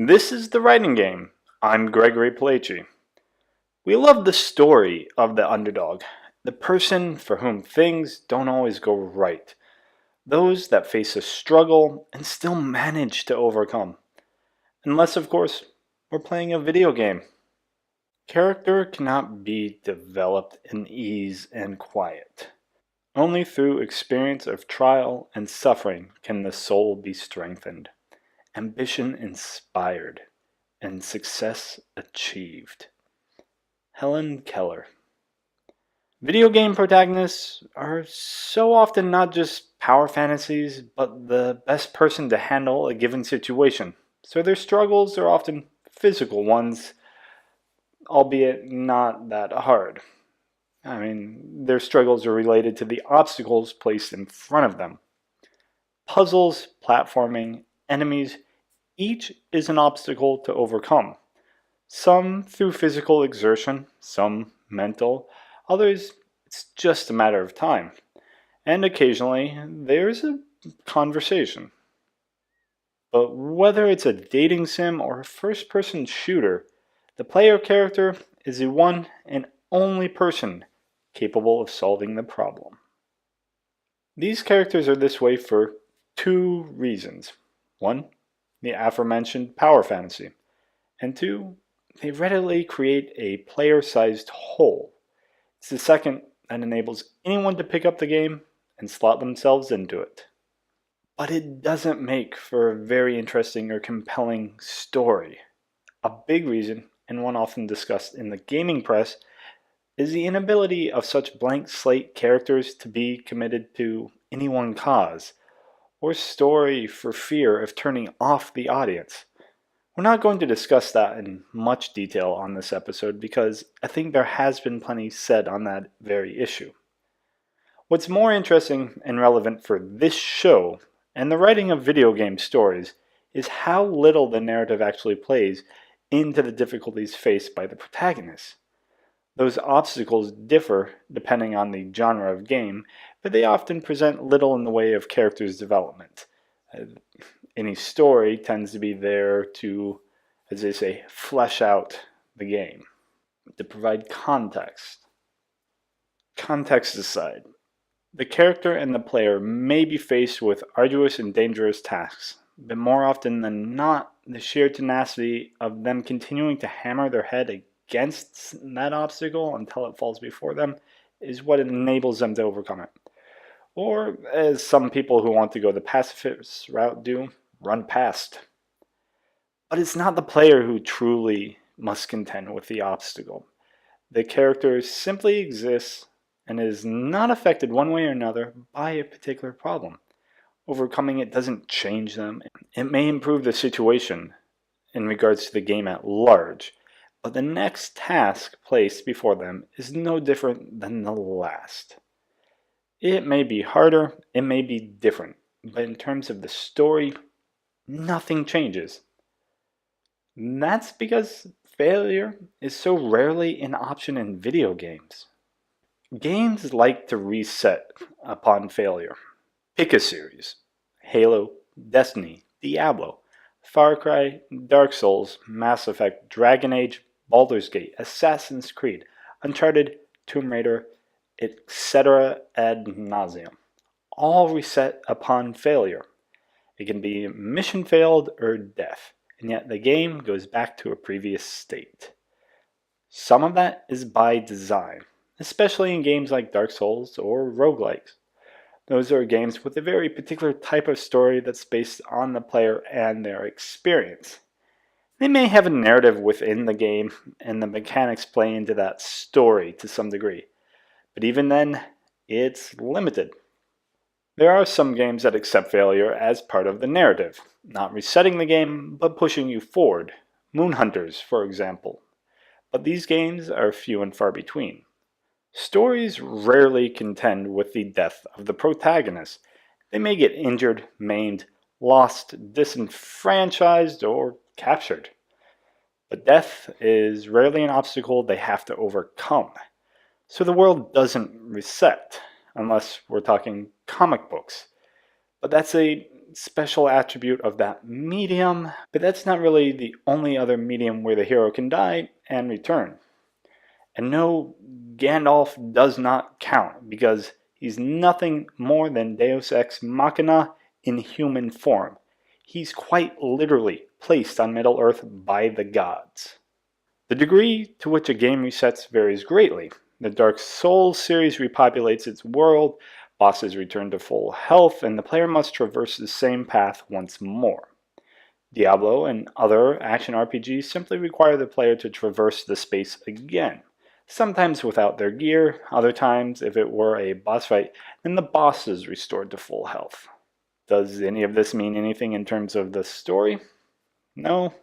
This is The Writing Game. I'm Gregory Palaci. We love the story of the underdog, the person for whom things don't always go right, those that face a struggle and still manage to overcome. Unless, of course, we're playing a video game. Character cannot be developed in ease and quiet. Only through experience of trial and suffering can the soul be strengthened, ambition inspired, and success achieved. Helen Keller. Video game protagonists are so often not just power fantasies, but the best person to handle a given situation. So their struggles are often physical ones, albeit not that hard. Their struggles are related to the obstacles placed in front of them. Puzzles, platforming, enemies, each is an obstacle to overcome. Some through physical exertion, some mental, others it's just a matter of time. And occasionally there's a conversation. But whether it's a dating sim or a first-person shooter, the player character is the one and only person capable of solving the problem. These characters are this way for two reasons. One, the aforementioned power fantasy. And two, they readily create a player-sized hole. It's the second that enables anyone to pick up the game and slot themselves into it. But it doesn't make for a very interesting or compelling story. A big reason, and one often discussed in the gaming press, is the inability of such blank slate characters to be committed to any one cause, or story for fear of turning off the audience. We're not going to discuss that in much detail on this episode because I think there has been plenty said on that very issue. What's more interesting and relevant for this show and the writing of video game stories is how little the narrative actually plays into the difficulties faced by the protagonist. Those obstacles differ depending on the genre of game, but they often present little in the way of characters' development. Any story tends to be there to, as they say, flesh out the game, to provide context. Context aside, the character and the player may be faced with arduous and dangerous tasks, but more often than not, the sheer tenacity of them continuing to hammer their head against that obstacle until it falls before them is what enables them to overcome it. Or, as some people who want to go the pacifist route do, run past. But it's not the player who truly must contend with the obstacle. The character simply exists and is not affected one way or another by a particular problem. Overcoming it doesn't change them. It may improve the situation in regards to the game at large, but the next task placed before them is no different than the last. It may be harder, it may be different, but in terms of the story, nothing changes. And that's because failure is so rarely an option in video games. Games like to reset upon failure. Pick a series. Halo, Destiny, Diablo, Far Cry, Dark Souls, Mass Effect, Dragon Age, Baldur's Gate, Assassin's Creed, Uncharted, Tomb Raider, etc. ad nauseum. All reset upon failure. It can be mission failed or death, and yet the game goes back to a previous state. Some of that is by design, especially in games like Dark Souls or roguelikes. Those are games with a very particular type of story that's based on the player and their experience. They may have a narrative within the game, and the mechanics play into that story to some degree. But even then, it's limited. There are some games that accept failure as part of the narrative, not resetting the game, but pushing you forward. Moon Hunters, for example. But these games are few and far between. Stories rarely contend with the death of the protagonist. They may get injured, maimed, lost, disenfranchised, or captured. But death is rarely an obstacle they have to overcome. So the world doesn't reset, unless we're talking comic books. But that's a special attribute of that medium, but that's not really the only other medium where the hero can die and return. And no, Gandalf does not count, because he's nothing more than Deus Ex Machina in human form. He's quite literally placed on Middle-earth by the gods. The degree to which a game resets varies greatly. The Dark Souls series repopulates its world, bosses return to full health, and the player must traverse the same path once more. Diablo and other action RPGs simply require the player to traverse the space again, sometimes without their gear, other times, if it were a boss fight, then the boss is restored to full health. Does any of this mean anything in terms of the story? No,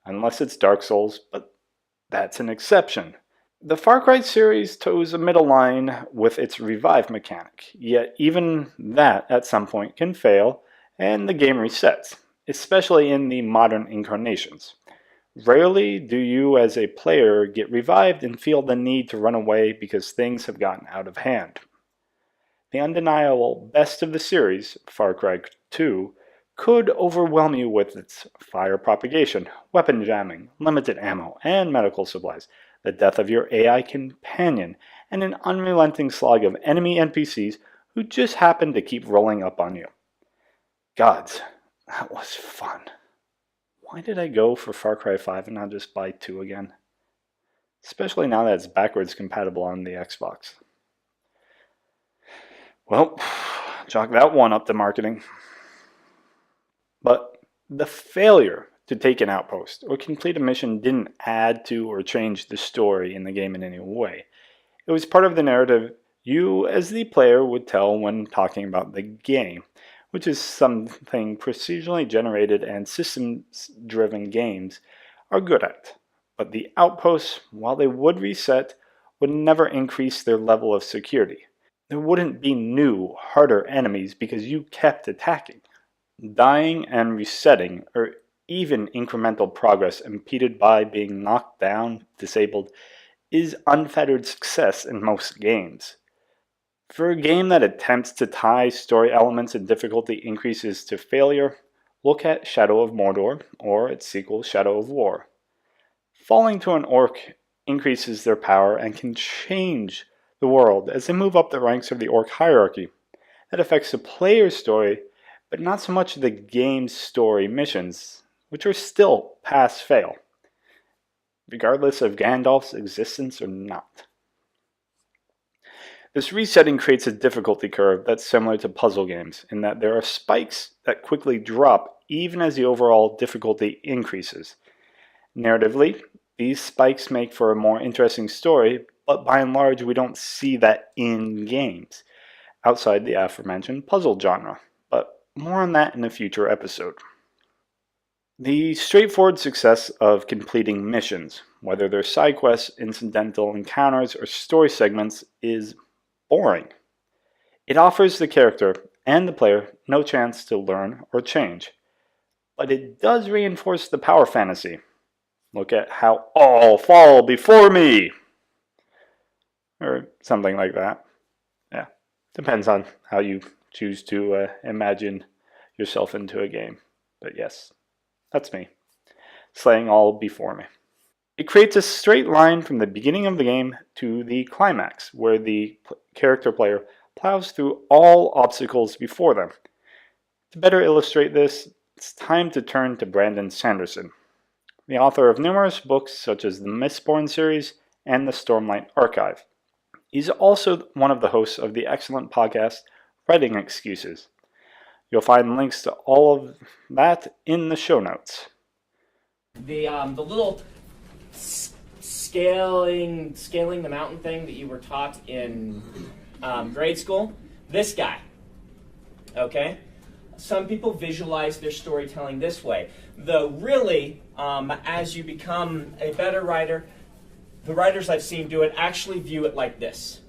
unless it's Dark Souls, but that's an exception. The Far Cry series toes a middle line with its revive mechanic, yet even that at some point can fail, and the game resets, especially in the modern incarnations. Rarely do you as a player get revived and feel the need to run away because things have gotten out of hand. The undeniable best of the series, Far Cry 2, could overwhelm you with its fire propagation, weapon jamming, limited ammo, and medical supplies, the death of your AI companion, and an unrelenting slog of enemy NPCs who just happen to keep rolling up on you. Gods, that was fun. Why did I go for Far Cry 5 and not just buy 2 again? Especially now that it's backwards compatible on the Xbox. Well, chalk that one up to marketing. But the failure to take an outpost or complete a mission didn't add to or change the story in the game in any way. It was part of the narrative you, as the player, would tell when talking about the game, which is something procedurally generated and systems-driven games are good at. But the outposts, while they would reset, would never increase their level of security. There wouldn't be new, harder enemies because you kept attacking. Dying and resetting, or even incremental progress impeded by being knocked down, disabled, is unfettered success in most games. For a game that attempts to tie story elements and difficulty increases to failure, look at Shadow of Mordor or its sequel Shadow of War. Falling to an orc increases their power and can change the world as they move up the ranks of the orc hierarchy. That affects the player's story, but not so much the game's story missions, which are still pass-fail, regardless of Gandalf's existence or not. This resetting creates a difficulty curve that's similar to puzzle games, in that there are spikes that quickly drop even as the overall difficulty increases. Narratively, these spikes make for a more interesting story, but by and large we don't see that in games, outside the aforementioned puzzle genre, but more on that in a future episode. The straightforward success of completing missions, whether they're side quests, incidental encounters, or story segments, is boring. It offers the character and the player no chance to learn or change, but it does reinforce the power fantasy. Look at how all fall before me! Or something like that. Yeah, depends on how you choose to imagine yourself into a game. But yes, that's me, slaying all before me. It creates a straight line from the beginning of the game to the climax, where the character player plows through all obstacles before them. To better illustrate this, it's time to turn to Brandon Sanderson, the author of numerous books such as the Mistborn series and the Stormlight Archive. He's also one of the hosts of the excellent podcast Writing Excuses. You'll find links to all of that in the show notes. The little scaling the mountain thing that you were taught in grade school, this guy, okay? Some people visualize their storytelling this way, though really, as you become a better writer, the writers I've seen do it actually view it like this.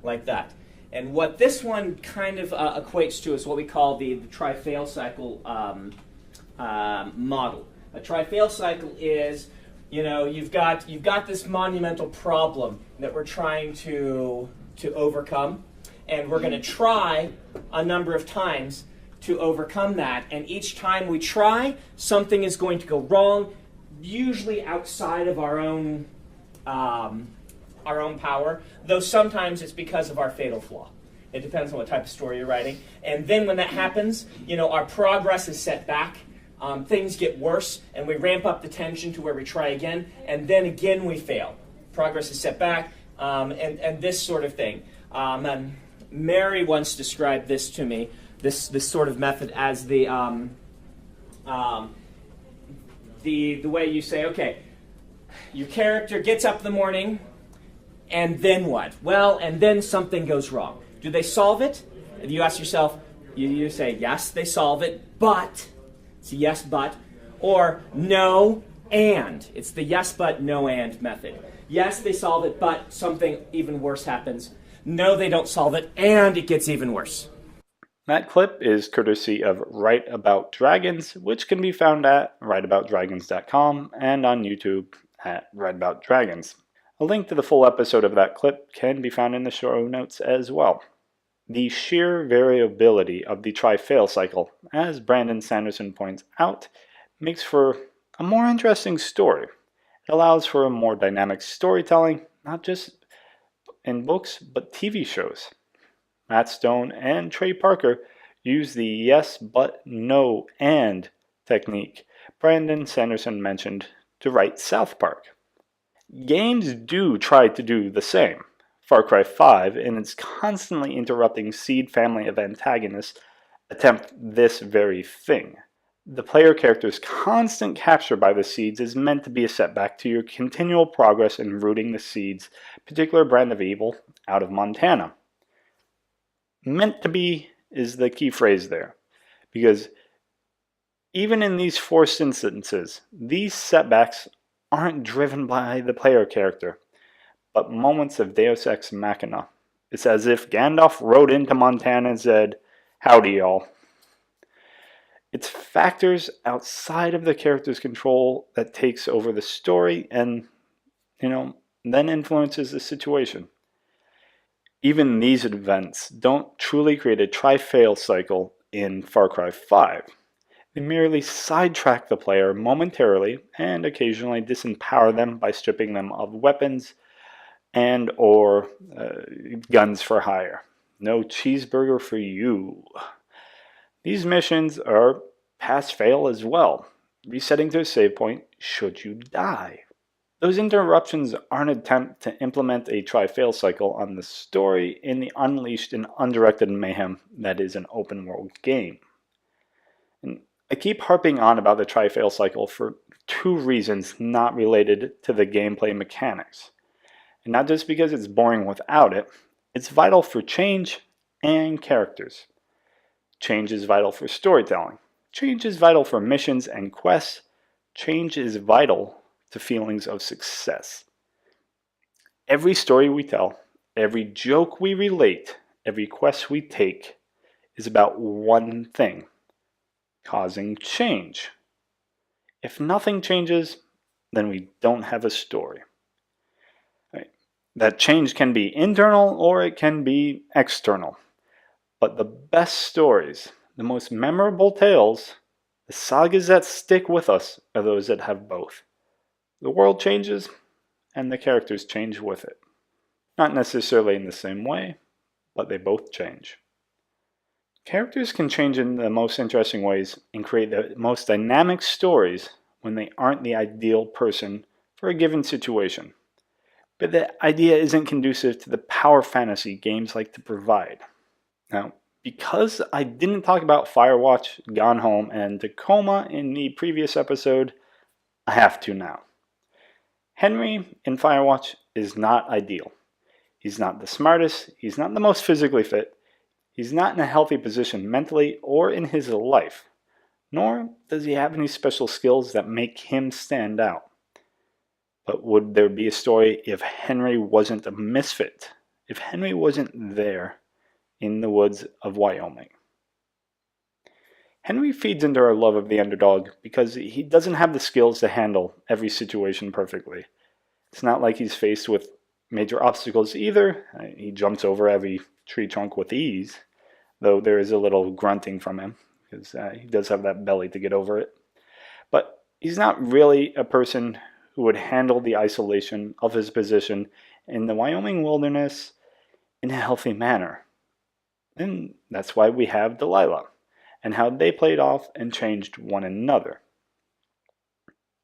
Like that. And what this one kind of equates to is what we call the try-fail cycle model. A try-fail cycle is, you've got this monumental problem that we're trying to overcome, And we're going to try a number of times to overcome that. And each time we try, something is going to go wrong, usually outside of our own power, though sometimes it's because of our fatal flaw. It depends on what type of story you're writing. And then when that happens, our progress is set back. Things get worse, and we ramp up the tension to where we try again, and then again we fail. Progress is set back, and this sort of thing. And Mary once described this to me, this sort of method, as the way you say, okay, your character gets up in the morning, and then what? Well, and then something goes wrong. Do they solve it? And you ask yourself, you say, yes, they solve it, but, it's a yes, but, or no, and. It's the yes, but, no, and method. Yes, they solve it, but something even worse happens. No, they don't solve it, and it gets even worse. That clip is courtesy of Write About Dragons, which can be found at writeaboutdragons.com and on YouTube at Write About Dragons. A link to the full episode of that clip can be found in the show notes as well. The sheer variability of the try-fail cycle, as Brandon Sanderson points out, makes for a more interesting story. It allows for a more dynamic storytelling, not just in books, but TV shows. Matt Stone and Trey Parker use the yes, but, no, and technique Brandon Sanderson mentioned to write South Park. Games do try to do the same. Far Cry 5, in its constantly interrupting seed family of antagonists, attempt this very thing. The player character's constant capture by the seeds is meant to be a setback to your continual progress in rooting the seeds' particular brand of evil out of Montana. Meant to be is the key phrase there, because even in these forced instances, these setbacks aren't driven by the player character, but moments of Deus Ex Machina. It's as if Gandalf rode into Montana and said, "Howdy, y'all." It's factors outside of the character's control that takes over the story and, then influences the situation. Even these events don't truly create a try-fail cycle in Far Cry 5. They merely sidetrack the player momentarily and occasionally disempower them by stripping them of weapons and or guns for hire. No cheeseburger for you. These missions are pass-fail as well, resetting to a save point should you die. Those interruptions aren't an attempt to implement a try-fail cycle on the story in the unleashed and undirected mayhem that is an open-world game. And I keep harping on about the try-fail cycle for two reasons not related to the gameplay mechanics. And not just because it's boring without it, it's vital for change and characters. Change is vital for storytelling. Change is vital for missions and quests. Change is vital to feelings of success. Every story we tell, every joke we relate, every quest we take is about one thing: causing change. If nothing changes, then we don't have a story. Right. That change can be internal or it can be external. But the best stories, the most memorable tales, the sagas that stick with us are those that have both. The world changes, and the characters change with it. Not necessarily in the same way, but they both change. Characters can change in the most interesting ways and create the most dynamic stories when they aren't the ideal person for a given situation. But the idea isn't conducive to the power fantasy games like to provide. Now, because I didn't talk about Firewatch, Gone Home, and Tacoma in the previous episode, I have to now. Henry in Firewatch is not ideal. He's not the smartest, he's not the most physically fit, he's not in a healthy position mentally or in his life, nor does he have any special skills that make him stand out. But would there be a story if Henry wasn't a misfit? If Henry wasn't there in the woods of Wyoming? Henry feeds into our love of the underdog because he doesn't have the skills to handle every situation perfectly. It's not like he's faced with major obstacles either. He jumps over every tree trunk with ease, though there is a little grunting from him, because he does have that belly to get over it. But he's not really a person who would handle the isolation of his position in the Wyoming wilderness in a healthy manner. And that's why we have Delilah, and how they played off and changed one another.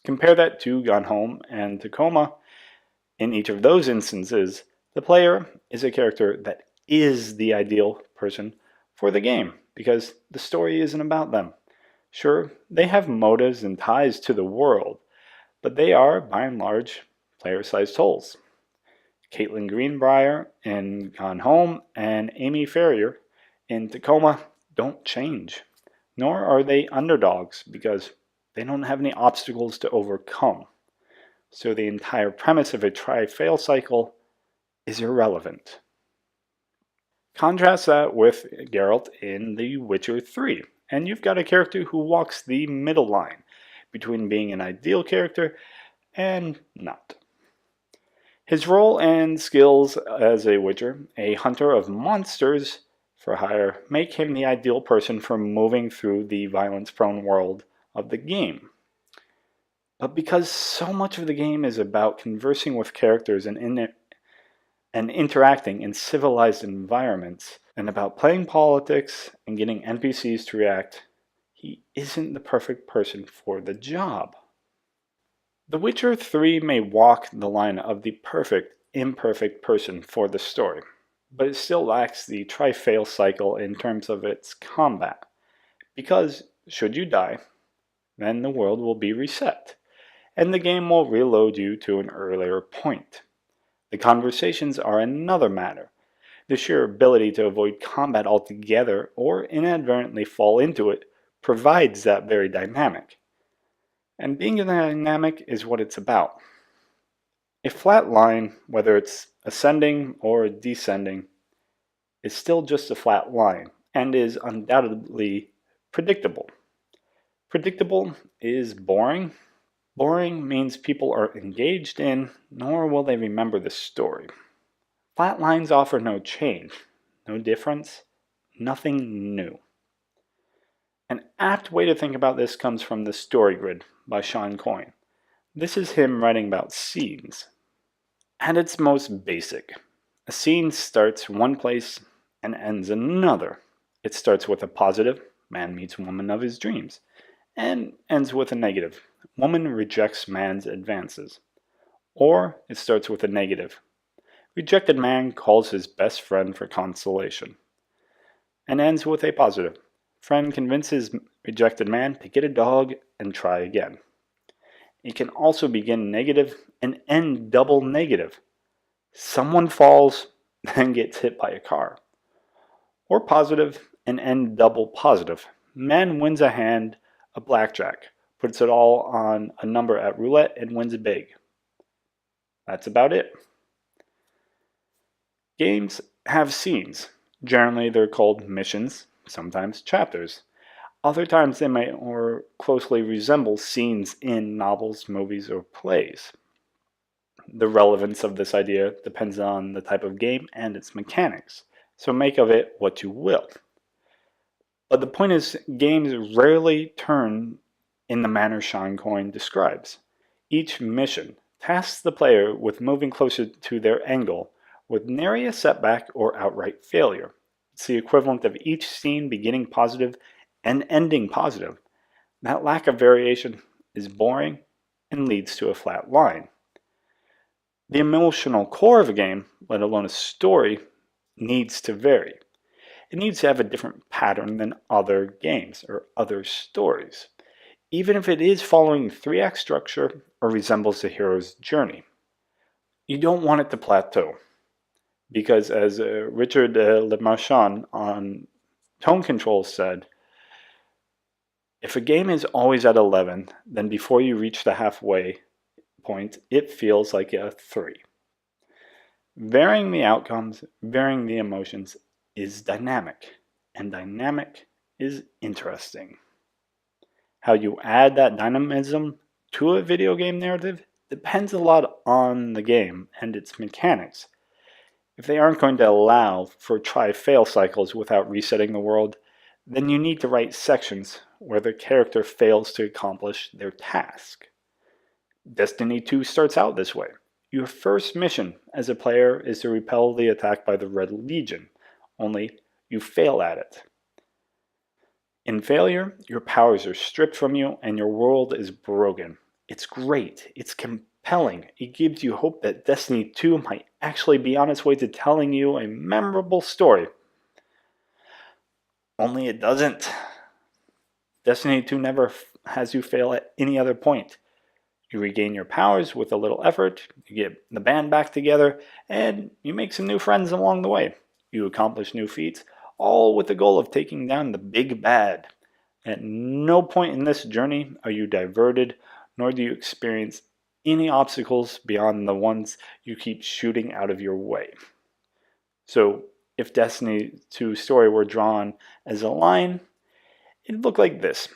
Compare that to Gone Home and Tacoma. In each of those instances, the player is a character that is the ideal person for the game, because the story isn't about them. Sure, they have motives and ties to the world, but they are, by and large, player-sized holes. Caitlin Greenbrier in Gone Home and Amy Ferrier in Tacoma don't change, nor are they underdogs because they don't have any obstacles to overcome. So the entire premise of a try-fail cycle is irrelevant. Contrast that with Geralt in The Witcher 3, and you've got a character who walks the middle line between being an ideal character and not. His role and skills as a witcher, a hunter of monsters for hire, make him the ideal person for moving through the violence-prone world of the game. But because so much of the game is about conversing with characters and interacting in civilized environments, and about playing politics and getting NPCs to react, he isn't the perfect person for the job. The Witcher 3 may walk the line of the perfect, imperfect person for the story, but it still lacks the try-fail cycle in terms of its combat, because should you die, then the world will be reset, and the game will reload you to an earlier point. The conversations are another matter. The sheer ability to avoid combat altogether or inadvertently fall into it provides that very dynamic. And being dynamic is what it's about. A flat line, whether it's ascending or descending, is still just a flat line and is undoubtedly predictable. Predictable is boring. Boring means people are engaged in, nor will they remember the story. Flat lines offer no change, no difference, nothing new. An apt way to think about this comes from The Story Grid by Sean Coyne. This is him writing about scenes. At its most basic, a scene starts one place and ends another. It starts with a positive, man meets woman of his dreams, and ends with a negative, woman rejects man's advances. Or it starts with a negative, rejected man calls his best friend for consolation, and ends with a positive, friend convinces rejected man to get a dog and try again. It can also begin negative and end double negative. Someone falls, then gets hit by a car. Or positive and end double positive. Man wins a hand, a blackjack, puts it all on a number at roulette and wins big. That's about it. Games have scenes. Generally they're called missions, sometimes chapters. Other times they may more closely resemble scenes in novels, movies, or plays. The relevance of this idea depends on the type of game and its mechanics, so make of it what you will. But the point is, games rarely turn in the manner Sean Coyne describes. Each mission tasks the player with moving closer to their end goal, with nary a setback or outright failure. It's the equivalent of each scene beginning positive and ending positive. That lack of variation is boring and leads to a flat line. The emotional core of a game, let alone a story, needs to vary. It needs to have a different pattern than other games or other stories, even if it is following 3-act structure or resembles the hero's journey. You don't want it to plateau, because as Richard Lemarchand on Tone Control said, if a game is always at 11, then before you reach the halfway point, it feels like a 3. Varying the outcomes, varying the emotions is dynamic, and dynamic is interesting. How you add that dynamism to a video game narrative depends a lot on the game and its mechanics. If they aren't going to allow for try-fail cycles without resetting the world, then you need to write sections where the character fails to accomplish their task. Destiny 2 starts out this way. Your first mission as a player is to repel the attack by the Red Legion, only you fail at it. In failure, your powers are stripped from you and your world is broken. It's great. It's compelling. It gives you hope that Destiny 2 might actually be on its way to telling you a memorable story. Only it doesn't. Destiny 2 never has you fail at any other point. You regain your powers with a little effort, you get the band back together, and you make some new friends along the way. You accomplish new feats, all with the goal of taking down the big bad. At no point in this journey are you diverted, nor do you experience any obstacles beyond the ones you keep shooting out of your way. So, if Destiny 2 story were drawn as a line, it'd look like this.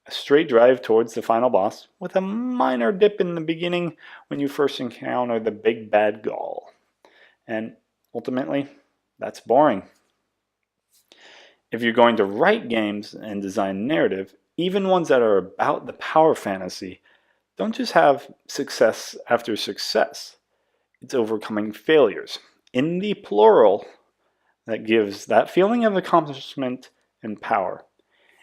A straight drive towards the final boss, with a minor dip in the beginning when you first encounter the big bad Gaul. And ultimately, that's boring. If you're going to write games and design narrative, even ones that are about the power fantasy, don't just have success after success. It's overcoming failures, in the plural, that gives that feeling of accomplishment and power.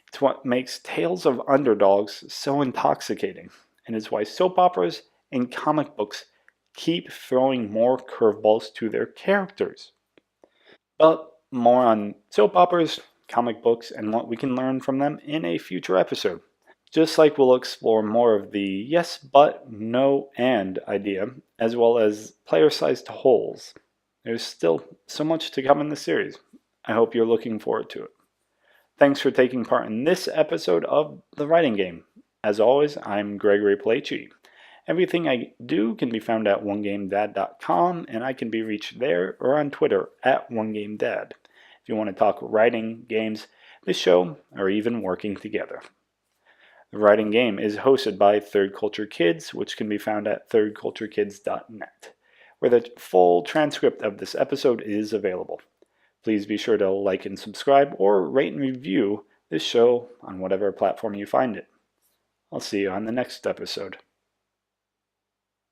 It's what makes tales of underdogs so intoxicating, and is why soap operas and comic books keep throwing more curveballs to their characters. But more on soap operas, comic books, and what we can learn from them in a future episode. Just like we'll explore more of the yes, but, no, and idea, as well as player-sized holes. There's still so much to come in the series. I hope you're looking forward to it. Thanks for taking part in this episode of The Writing Game. As always, I'm Gregory Plachy. Everything I do can be found at onegamedad.com, and I can be reached there or on Twitter at onegamedad. If you want to talk writing, games, this show, or even working together. The Writing Game is hosted by Third Culture Kids, which can be found at thirdculturekids.net, where the full transcript of this episode is available. Please be sure to like and subscribe or rate and review this show on whatever platform you find it. I'll see you on the next episode.